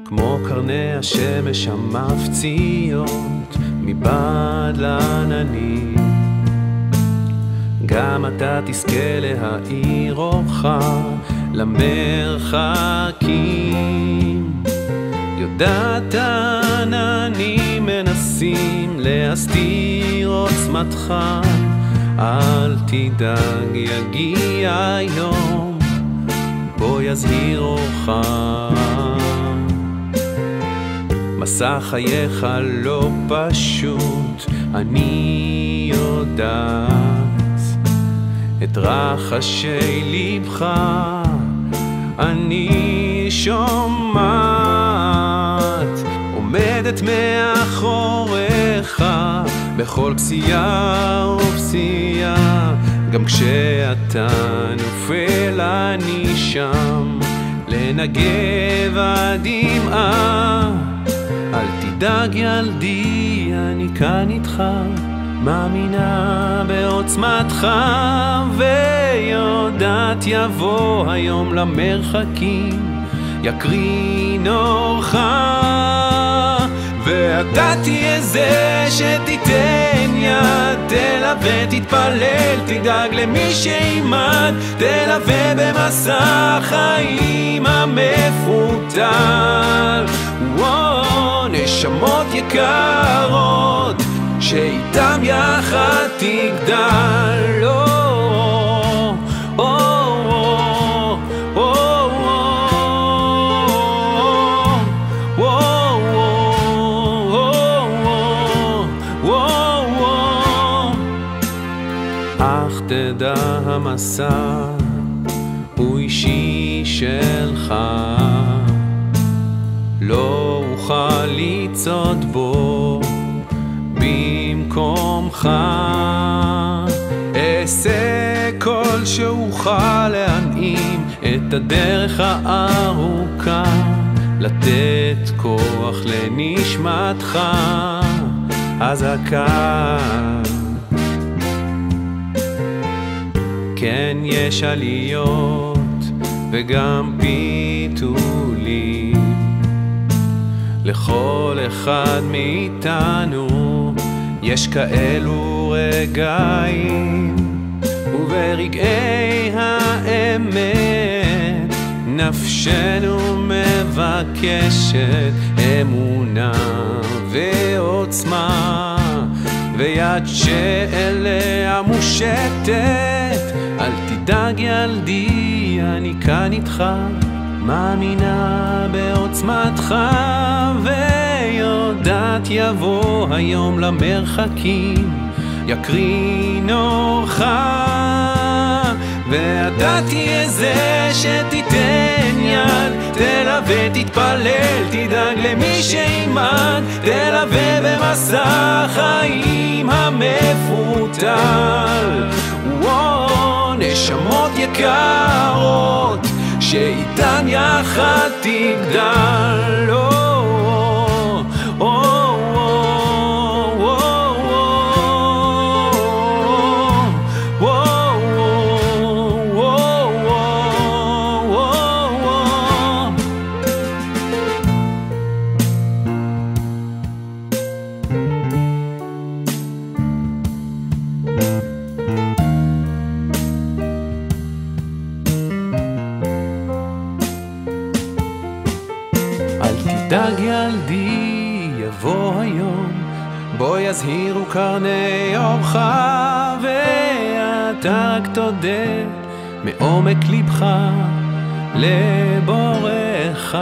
כמו קרני השמש המפציעות מבעד לעננים. גם אתה תזכה להאיר אורך למרחקים. יודעת עננים מנסים להסתיר עוצמתך, אל תדאג יגיע היום בו יזהיר אורך. מסע חייך לא פשוט, אני יודעת את רחשי לבך אני שומעת, עומדת מאחוריך בכל פסיעה ופסיעה. גם כשאתה נופל אני שם לנגב הדמעה. אל תדאג ילדי, אני כאן איתך, מאמינה בעוצמתך, ויודעת יבוא היום למרחקים יקרין אורך. ואתה תהיה זה שתיתן יד, תלווה, תתפלל, תדאג למי שעימד, תלווה במסע החיים המפותל. נשמות יקרות שאיתם יחד תגדל. אך תדע המסע הוא אישי שלך, לא אוכל לצעוד בו במקומך. אעשה כל שאוכל להנעים את הדרך הארוכה, לתת כוח לנשמתך הזכה. כן, יש עליות וגם פיתולים, לכל אחד מאיתנו יש כאלו רגעים, וברגעי האמת נפשנו מבקשת אמונה ועוצמה, ויד שאליה מושטת. אל תדאג ילדי, אני כאן איתך, מאמינה בעוצמתך, ויודעת יבוא היום למרחקים יקרין אורך. ואתה תהיה זה שתיתן יד, תלווה, תתפלל, תדאג למי שעימד, תלווה במסע החיים המפותל. נשמות יקרות שאיתן יחד תגדל. דאג ילדי, יבוא היום בו יזהירו קרני אורך, ואתה רק תודה מעומק לבך לבורך.